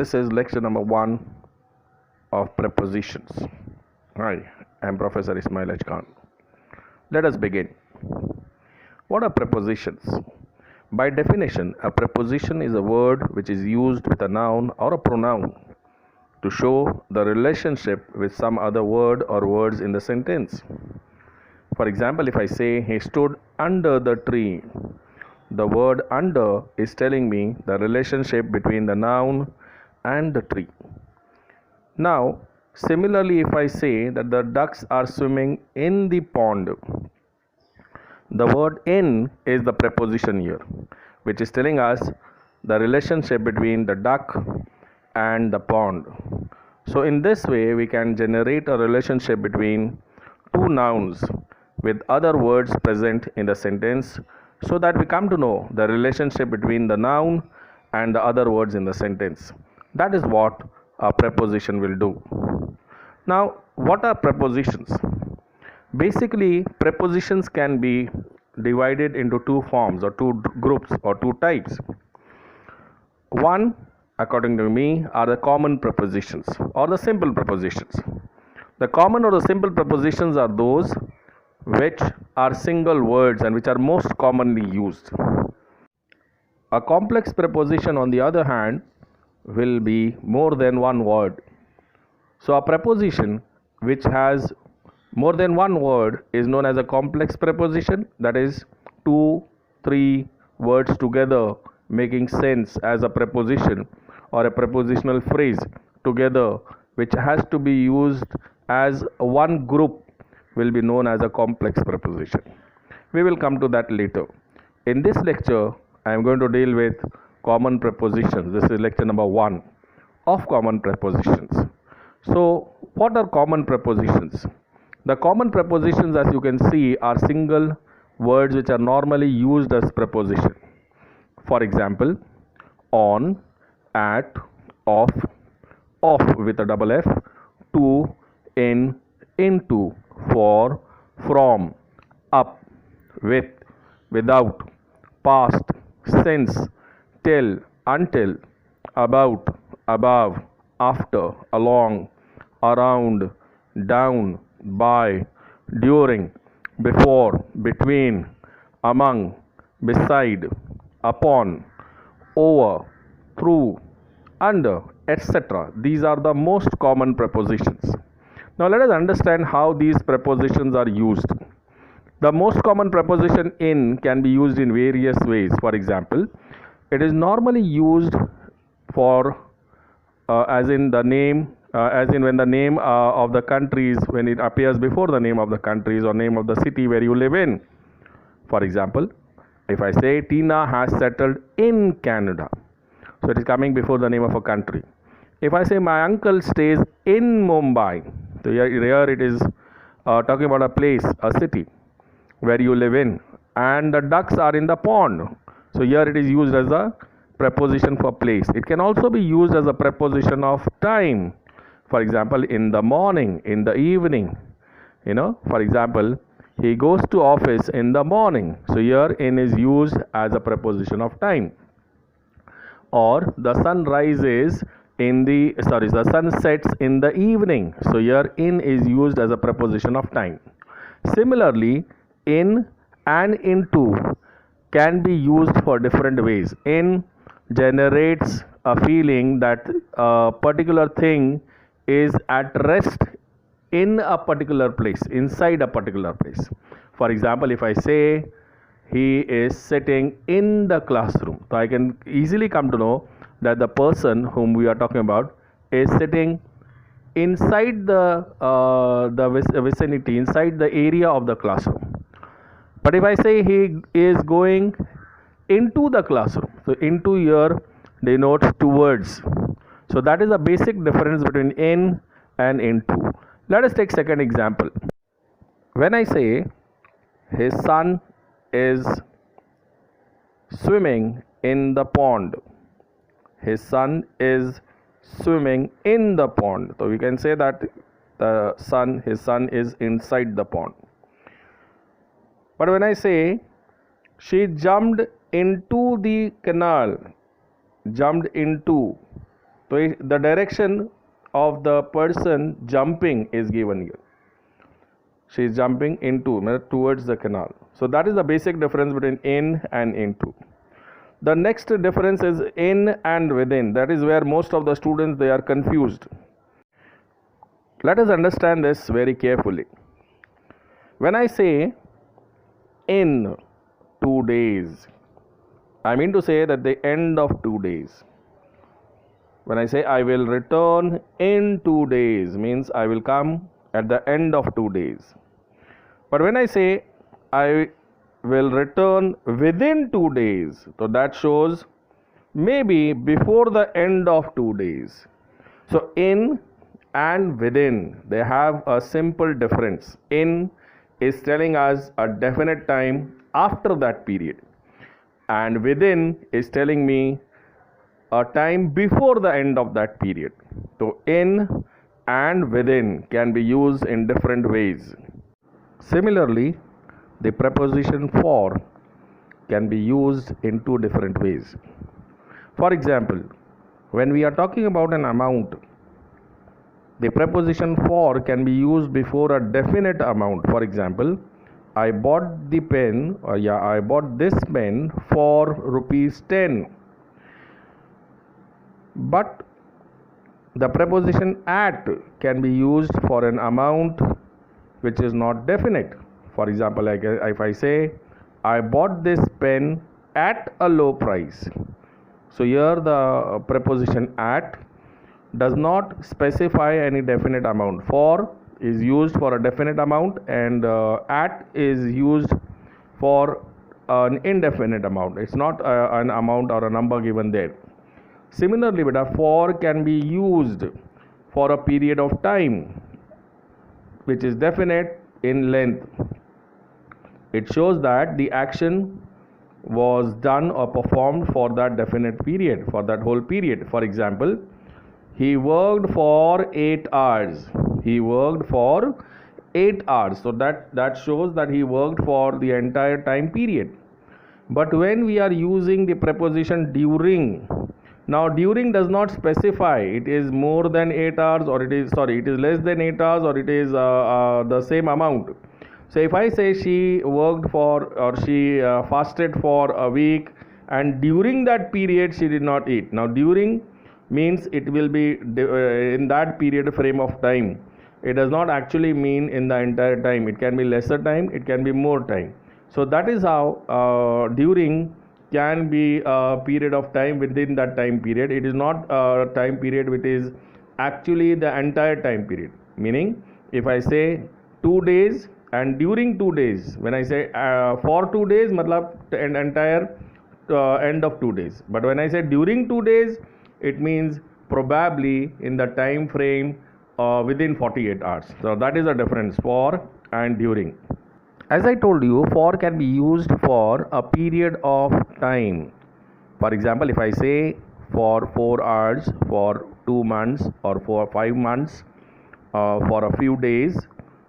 This is lecture number 1 of prepositions. Hi, I'm Professor Ismail H. Khan. Let us begin. What are prepositions? By definition, a preposition is a word which is used with a noun or a pronoun to show the relationship with some other word or words in the sentence. For example, if I say he stood under the tree, the word under is telling me the relationship between the noun and the tree. Now, similarly, if I say that the ducks are swimming in the pond, the word in is the preposition here, which is telling us the relationship between the duck and the pond. So, in this way, we can generate a relationship between two nouns with other words present in the sentence, so that we come to know the relationship between the noun and the other words in the sentence. That is what a preposition will do. Now, what are prepositions? Basically, prepositions can be divided into two forms or two groups or two types. One, according to me, are the common prepositions or the simple prepositions. The common or the simple prepositions are those which are single words and which are most commonly used. A complex preposition, on the other hand, will be more than one word. So, a preposition which has more than one word is known as a complex preposition, that is, 2-3 words together making sense as a preposition or a prepositional phrase together, which has to be used as one group, will be known as a complex preposition. We will come to that later. In this lecture, I am going to deal with common prepositions. This is lecture number 1 of common prepositions. So, what are common prepositions? The common prepositions, as you can see, are single words which are normally used as preposition. For example, on, at, off with a double F, to, in, into, for, from, up, with, without, past, since, till, until, about, above, after, along, around, down, by, during, before, between, among, beside, upon, over, through, under, etc. These are the most common prepositions. Now let us understand how these prepositions are used. The most common preposition in can be used in various ways. For example, it is normally used for as in the name, as in when the name of the countries, when it appears before the name of the countries or name of the city where you live in. For example, if I say Tina has settled in Canada, so it is coming before the name of a country. If I say my uncle stays in Mumbai, so here it is talking about a place, a city where you live in, and the ducks are in the pond. So here it is used as a preposition for place. It can also be used as a preposition of time. For example, in the morning, in the evening. For example, he goes to office in the morning. So here in is used as a preposition of time. Or the sun rises the sun sets in the evening. So here in is used as a preposition of time. Similarly, in and into can be used for different ways. In generates a feeling that a particular thing is at rest in a particular place, inside a particular place. For example, if I say he is sitting in the classroom, so I can easily come to know that the person whom we are talking about is sitting inside the vicinity, inside the area of the classroom. But if I say he is going into the classroom, so into here denotes towards. So that is the basic difference between in and into. Let us take second example. When I say his son is swimming in the pond, his son is swimming in the pond. So we can say that his son is inside the pond. But when I say she jumped into the canal, jumped into, So the direction of the person jumping is given here. She is jumping into, towards the canal. So that is the basic difference between in and into. The next difference is in and within. That is where most of the students, they are confused. Let us understand this very carefully. When I say in 2 days, I mean to say that the end of 2 days. When I say I will return in 2 days, means I will come at the end of 2 days. But when I say I will return within 2 days, so that shows maybe before the end of 2 days. So in and within, they have a simple difference. In is telling us a definite time after that period, and within is telling me a time before the end of that period. So in and within can be used in different ways. Similarly, the preposition for can be used in two different ways. For example, when we are talking about an amount, the preposition for can be used before a definite amount. For example, I bought the pen, I bought this pen for ₹10. But the preposition at can be used for an amount which is not definite. For example, like if I say I bought this pen at a low price. So here the preposition at does not specify any definite amount. For is used for a definite amount, and at is used for an indefinite amount. It's not an amount or a number given there. Similarly, for can be used for a period of time which is definite in length. It shows that the action was done or performed for that definite period, for that whole period. For example, he worked for 8 hours. He worked for 8 hours. So that shows that he worked for the entire time period. But when we are using the preposition during, now during does not specify it is more than 8 hours, or it is less than 8 hours, or it is the same amount. So if I say she worked for, or she fasted for a week, and during that period she did not eat. Now during means it will be in that period frame of time. It does not actually mean in the entire time. It can be lesser time, it can be more time. So that is how during can be a period of time within that time period. It is not a time period which is actually the entire time period. Meaning, if I say 2 days and during 2 days, when I say for 2 days, matlab an entire end of 2 days. But when I say during 2 days, it means probably in the time frame within 48 hours. So that is the difference, for and during. As I told you, for can be used for a period of time. For example, if I say for 4 hours, for 2 months, or for 5 months, for a few days.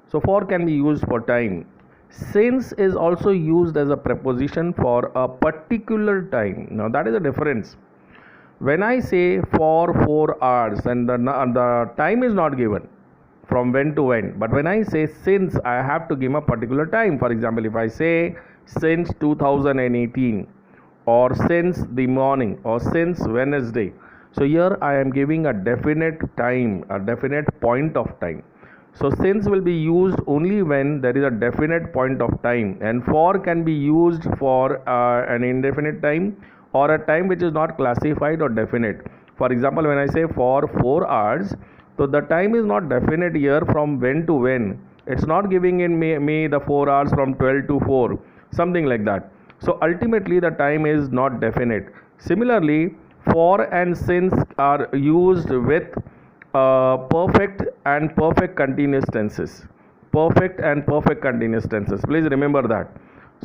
So for can be used for time. Since is also used as a preposition for a particular time. Now that is the difference. When I say for 4 hours, and the time is not given from when to when, but when I say since, I have to give a particular time. For example, if I say since 2018, or since the morning, or since Wednesday, so here I am giving a definite time, a definite point of time. So since will be used only when there is a definite point of time, and for can be used for an indefinite time, or a time which is not classified or definite. For example, when I say for 4 hours, so the time is not definite here from when to when. It's not giving in me the 4 hours from 12 to 4, something like that. So ultimately the time is not definite. Similarly, for and since are used with perfect and perfect continuous tenses. Perfect and perfect continuous tenses. Please remember that.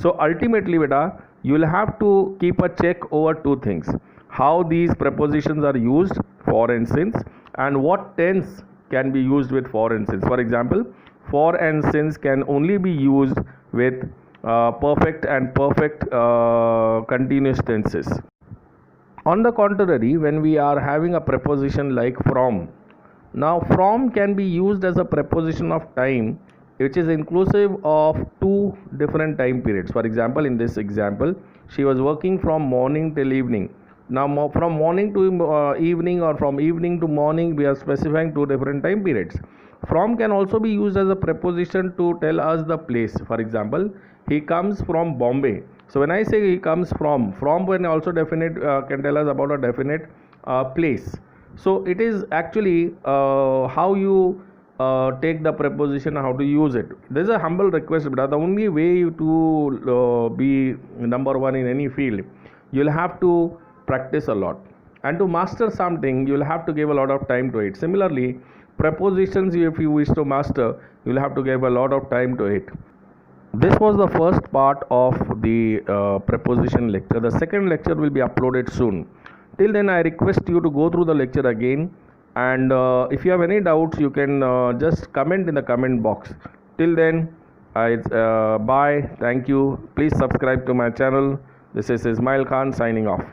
So ultimately, beta, you will have to keep a check over two things: how these prepositions are used, for and since, and what tense can be used with for and since. For example, for and since can only be used with perfect and perfect continuous tenses. On the contrary, when we are having a preposition like from, now from can be used as a preposition of time which is inclusive of two different time periods. For example, in this example, she was working from morning till evening. Now from morning to evening, or from evening to morning, we are specifying two different time periods. From can also be used as a preposition to tell us the place. For example, he comes from Bombay. So when I say he comes from can also can tell us about a definite place. So it is actually how you take the preposition, how to use it. There is a humble request, but the only way to be number one in any field, you'll have to practice a lot, and to master something, you'll have to give a lot of time to it. Similarly, prepositions, if you wish to master, you'll have to give a lot of time to it. This was the first part of the preposition lecture. The second lecture will be uploaded soon. Till then, I request you to go through the lecture again, and if you have any doubts, you can just comment in the comment box. Till then, bye. Thank you. Please subscribe to my channel. This is Ismail Khan signing off.